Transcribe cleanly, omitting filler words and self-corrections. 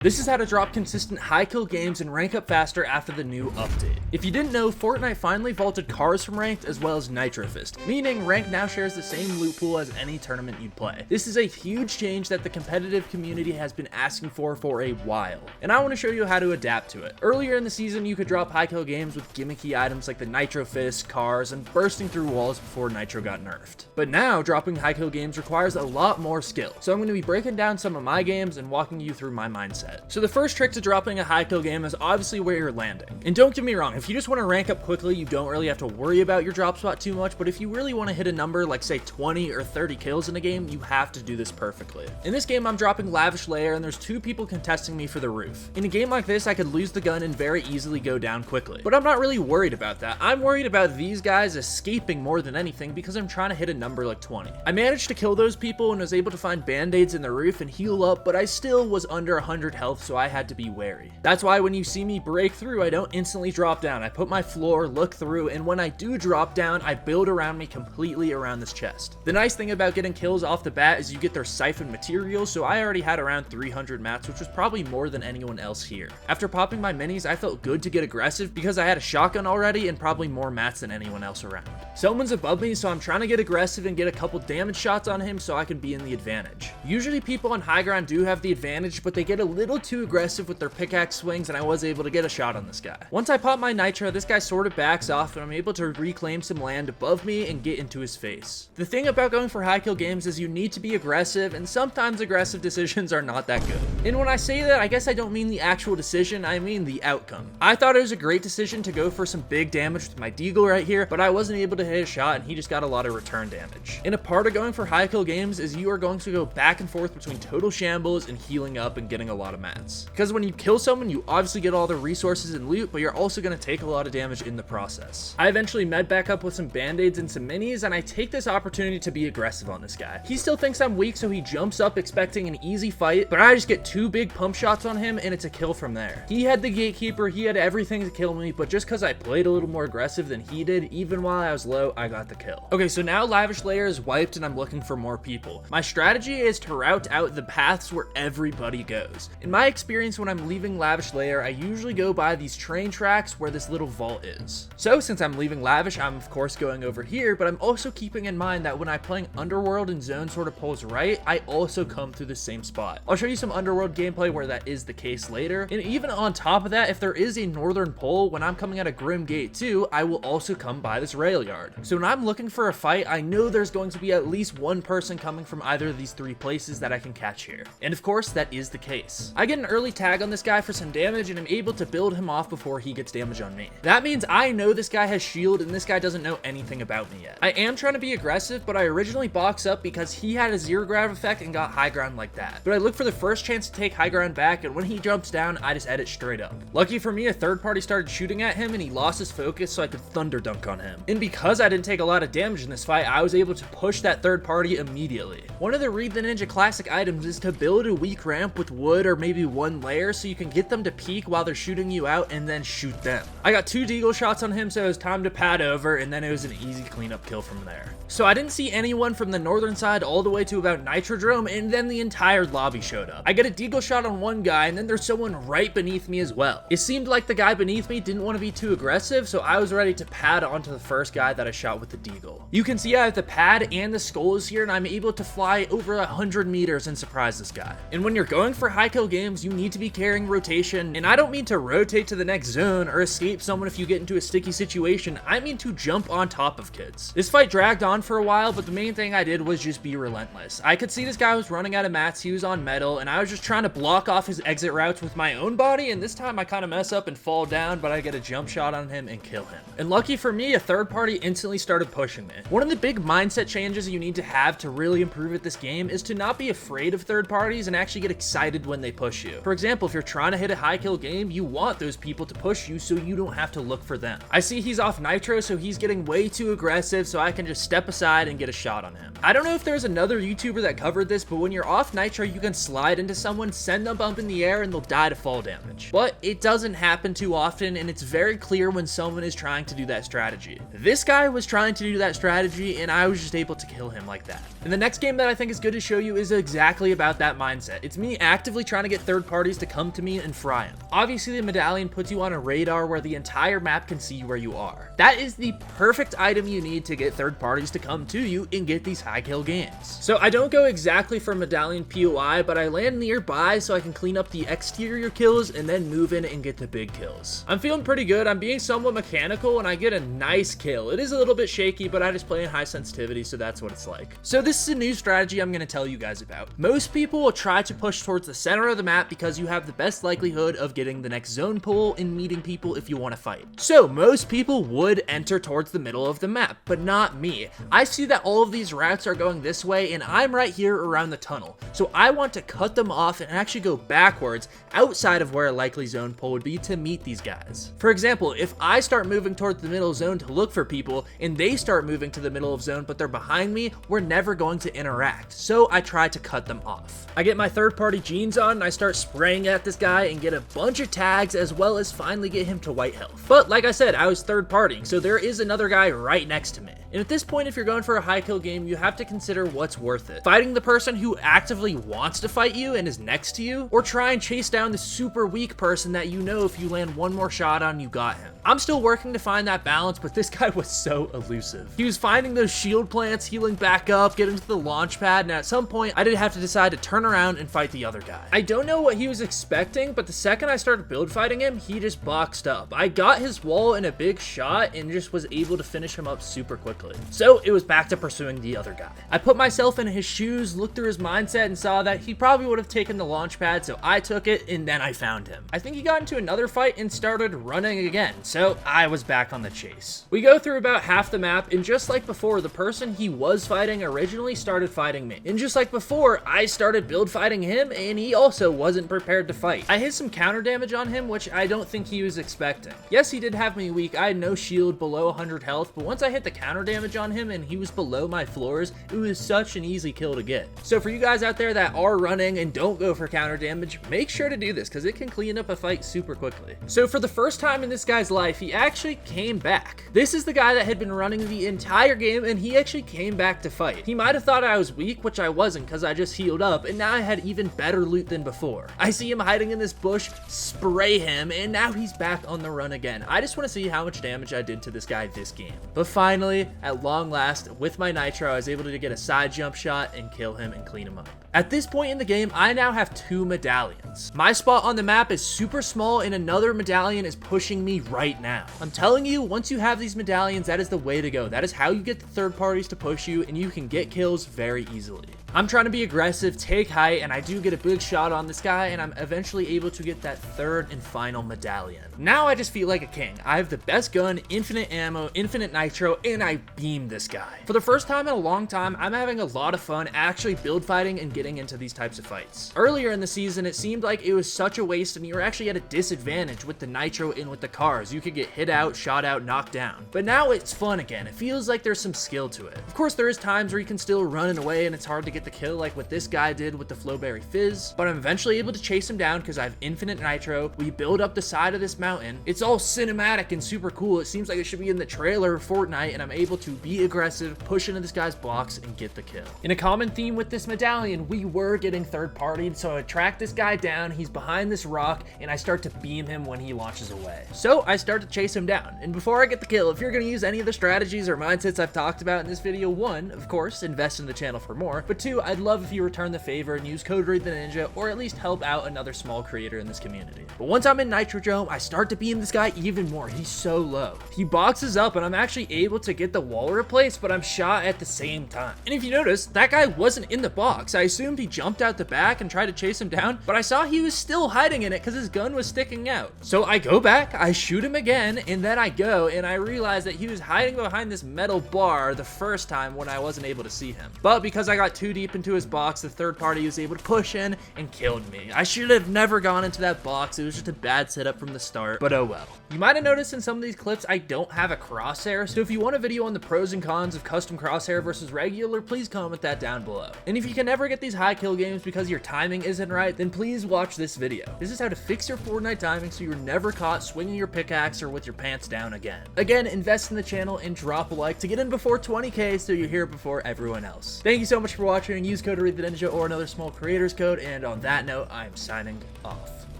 This is how to drop consistent high kill games and rank up faster after the new update. If you didn't know, Fortnite finally vaulted cars from ranked as well as Nitro Fist, meaning ranked now shares the same loot pool as any tournament you'd play. This is a huge change that the competitive community has been asking for a while, and I want to show you how to adapt to it. Earlier in the season, you could drop high kill games with gimmicky items like the Nitro Fist, cars, and bursting through walls before Nitro got nerfed. But now, dropping high kill games requires a lot more skill, so I'm going to be breaking down some of my games and walking you through my mindset. So the first trick to dropping a high kill game is obviously where you're landing. And don't get me wrong, if you just want to rank up quickly, you don't really have to worry about your drop spot too much, but if you really want to hit a number like say 20 or 30 kills in a game, you have to do this perfectly. In this game, I'm dropping Lavish Layer and there's two people contesting me for the roof. In a game like this, I could lose the gun and very easily go down quickly. But I'm not really worried about that. I'm worried about these guys escaping more than anything because I'm trying to hit a number like 20. I managed to kill those people and was able to find band-aids in the roof and heal up, but I still was under 100 health, so I had to be wary. That's why when you see me break through, I don't instantly drop down. I put my floor, look through, and when I do drop down, I build around me completely around this chest. The nice thing about getting kills off the bat is you get their siphon materials, so I already had around 300 mats, which was probably more than anyone else here. After popping my minis, I felt good to get aggressive because I had a shotgun already and probably more mats than anyone else around. Someone's above me, so I'm trying to get aggressive and get a couple damage shots on him so I can be in the advantage. Usually people on high ground do have the advantage, but they get a little too aggressive with their pickaxe swings, and I was able to get a shot on this guy. Once I pop my nitro, this guy sort of backs off and I'm able to reclaim some land above me and get into his face. The thing about going for high kill games is you need to be aggressive, and sometimes aggressive decisions are not that good. And when I say that, I guess I don't mean the actual decision, I mean the outcome. I thought it was a great decision to go for some big damage with my deagle right here, but I wasn't able to hit a shot and he just got a lot of return damage. And a part of going for high kill games is you are going to go back and forth between total shambles and healing up and getting a lot of mats. Because when you kill someone, you obviously get all the resources and loot, but you're also going to take a lot of damage in the process. I eventually med back up with some band-aids and some minis, and I take this opportunity to be aggressive on this guy. He still thinks I'm weak, so he jumps up expecting an easy fight, but I just get two big pump shots on him and it's a kill from there. He had the gatekeeper, he had everything to kill me, but just because I played a little more aggressive than he did, even while I was low, I got the kill. Okay, so now Lavish Layer is wiped and I'm looking for more people. My strategy is to route out the paths where everybody goes. In my experience, when I'm leaving Lavish Layer, I usually go by these train tracks where this little vault is. So since I'm leaving Lavish, I'm of course going over here, but I'm also keeping in mind that when I'm playing Underworld and Zone sort of pulls right, I also come through the same spot. I'll show you some Underworld gameplay where that is the case later. And even on top of that, if there is a northern pole, when I'm coming out of Grim Gate 2, I will also come by this rail yard. So when I'm looking for a fight, I know there's going to be at least one person coming from either of these three places that I can catch here. And of course, that is the case. I get an early tag on this guy for some damage and I'm able to build him off before he gets damage on me. That means I know this guy has shield and this guy doesn't know anything about me yet. I am trying to be aggressive, but I originally box up because he had a zero grav effect and got high ground like that. But I look for the first chance to take high ground back, and when he jumps down, I just edit straight up. Lucky for me, a third party started shooting at him and he lost his focus, so I could thunder dunk on him. And because I didn't take a lot of damage in this fight, I was able to push that third party immediately. One of the Reid the Ninja classic items is to build a weak ramp with wood or maybe one layer so you can get them to peek while they're shooting you out and then shoot them. I got two deagle shots on him, so it was time to pad over, and then it was an easy cleanup kill from there. So I didn't see anyone from the northern side all the way to about Nitrodrome, and then the entire lobby showed up. I get a deagle shot on one guy, and then there's someone right beneath me as well. It seemed like the guy beneath me didn't want to be too aggressive, so I was ready to pad onto the first guy that I shot with the deagle. You can see I have the pad and the skulls here, and I'm able to fly over 100 meters and surprise this guy. And when you're going for high kill games, you need to be carrying rotation, and I don't mean to rotate to the next zone or escape someone if you get into a sticky situation. I mean to jump on top of kids. This fight dragged on for a while, but the main thing I did was just be relentless. I could see this guy was running out of mats, he was on metal, and I was just trying to block off his exit routes with my own body, and this time I kind of mess up and fall down, but I get a jump shot on him and kill him. And lucky for me, a third party instantly started pushing me. One of the big mindset changes you need to have to really improve at this game is to not be afraid of third parties and actually get excited when they push you. For example, if you're trying to hit a high kill game, you want those people to push you so you don't have to look for them. I see he's off nitro, so he's getting way too aggressive, so I can just step aside and get a shot on him. I don't know if there's another YouTuber that covered this, but when you're off nitro, you can slide into someone, send them up in the air, and they'll die to fall damage. But it doesn't happen too often, and it's very clear when someone is trying to do that strategy. This guy was trying to do that strategy, and I was just able to kill him like that. And the next game that I think is good to show you is exactly about that mindset. It's me actively trying to get third parties to come to me and fry them. Obviously, the medallion puts you on a radar where the entire map can see where you are. That is the perfect item you need to get third parties to come to you and get these high kill games. So I don't go exactly for medallion POI, but I land nearby so I can clean up the exterior kills and then move in and get the big kills. I'm feeling pretty good. I'm being somewhat mechanical and I get a nice kill. It is a little bit shaky, but I just play in high sensitivity, so that's what it's like. So this is a new strategy I'm going to tell you guys about. Most people will try to push towards the center of the map because you have the best likelihood of getting the next zone pull and meeting people if you want to fight. So most people would enter towards the middle of the map, but not me. I see that all of these routes are going this way and I'm right here around the tunnel. So I want to cut them off and actually go backwards outside of where a likely zone pull would be to meet these guys. For example, if I start moving towards the middle zone to look for people and they start moving to the middle of zone but they're behind me, we're never going to interact. So I try to cut them off. I get my third party jeans on and I start spraying at this guy and get a bunch of tags as well as finally get him to white health. But like I said, I was third partying, so there is another guy right next to me. And at this point, if you're going for a high kill game, you have to consider what's worth it. Fighting the person who actively wants to fight you and is next to you, or try and chase down the super weak person that you know if you land one more shot on, you got him. I'm still working to find that balance, but this guy was so elusive. He was finding those shield plants, healing back up, getting to the launch pad, and at some point, I did have to decide to turn around and fight the other guy. I don't know what he was expecting, but the second I started build fighting him, he just boxed up. I got his wall in a big shot and just was able to finish him up super quickly. So it was back to pursuing the other guy. I put myself in his shoes, looked through his mindset, and saw that he probably would have taken the launch pad, so I took it, and then I found him. I think he got into another fight and started running again, so I was back on the chase. We go through about half the map, and just like before, the person he was fighting originally started fighting me. And just like before, I started build fighting him, and he also wasn't prepared to fight. I hit some counter damage on him, which I don't think he was expecting. Yes, he did have me weak. I had no shield, below 100 health, but once I hit the counter damage on him and he was below my floors, it was such an easy kill to get. So for you guys out there that are running and don't go for counter damage, make sure to do this because it can clean up a fight super quickly. So for the first time in this guy's life, he actually came back. This is the guy that had been running the entire game and he actually came back to fight. He might have thought I was weak, which I wasn't because I just healed up, and now I had even better loot than before. I see him hiding in this bush, spray him, and now he's back on the run again. I just want to see how much damage I did to this guy this game. But finally, at long last, with my nitro, I was able to get a side jump shot and kill him and clean him up. At this point in the game, I now have 2 medallions. My spot on the map is super small and another medallion is pushing me right now. I'm telling you, once you have these medallions, that is the way to go. That is how you get the third parties to push you and you can get kills very easily. I'm trying to be aggressive, take height, and I do get a big shot on this guy, and I'm eventually able to get that third and final medallion. Now I just feel like a king. I have the best gun, infinite ammo, infinite nitro, and I beam this guy. For the first time in a long time, I'm having a lot of fun actually build fighting and getting into these types of fights. Earlier in the season, it seemed like it was such a waste and you were actually at a disadvantage with the nitro and with the cars. You could get hit out, shot out, knocked down. But now it's fun again. It feels like there's some skill to it. Of course, there is times where you can still run away and it's hard to get the kill like what this guy did with the Flowberry Fizz, but I'm eventually able to chase him down because I have infinite nitro. We build up the side of this mountain. It's all cinematic and super cool. It seems like it should be in the trailer of Fortnite, and I'm able to be aggressive, push into this guy's box, and get the kill. In a common theme with this medallion, we were getting third-partied, so I track this guy down. He's behind this rock, and I start to beam him when he launches away. So I start to chase him down, and before I get the kill, if you're going to use any of the strategies or mindsets I've talked about in this video, 1, of course, invest in the channel for more, but 2, I'd love if you return the favor and use code reidtheninja, or at least help out another small creator in this community. But once I'm in Nitrodrome, I start to beam this guy even more. He's so low. He boxes up and I'm actually able to get the wall replaced, but I'm shot at the same time. And if you notice, that guy wasn't in the box. I assumed he jumped out the back and tried to chase him down, but I saw he was still hiding in it because his gun was sticking out. So I go back, I shoot him again, and then I go and I realize that he was hiding behind this metal bar the first time when I wasn't able to see him. But because I got too deep into his box, the third party was able to push in and killed me. I should have never gone into that box. It was just a bad setup from the start, but oh well. You might have noticed in some of these clips I don't have a crosshair, so if you want a video on the pros and cons of custom crosshair versus regular, please comment that down below. And if you can never get these high kill games because your timing isn't right, then please watch this video. This is how to fix your Fortnite timing so you're never caught swinging your pickaxe or with your pants down again. Again, invest in the channel and drop a like to get in before 20K so you're here before everyone else. Thank you so much for watching. sharing use code reidtheninja or another small creator's code, and on that note, I'm signing off.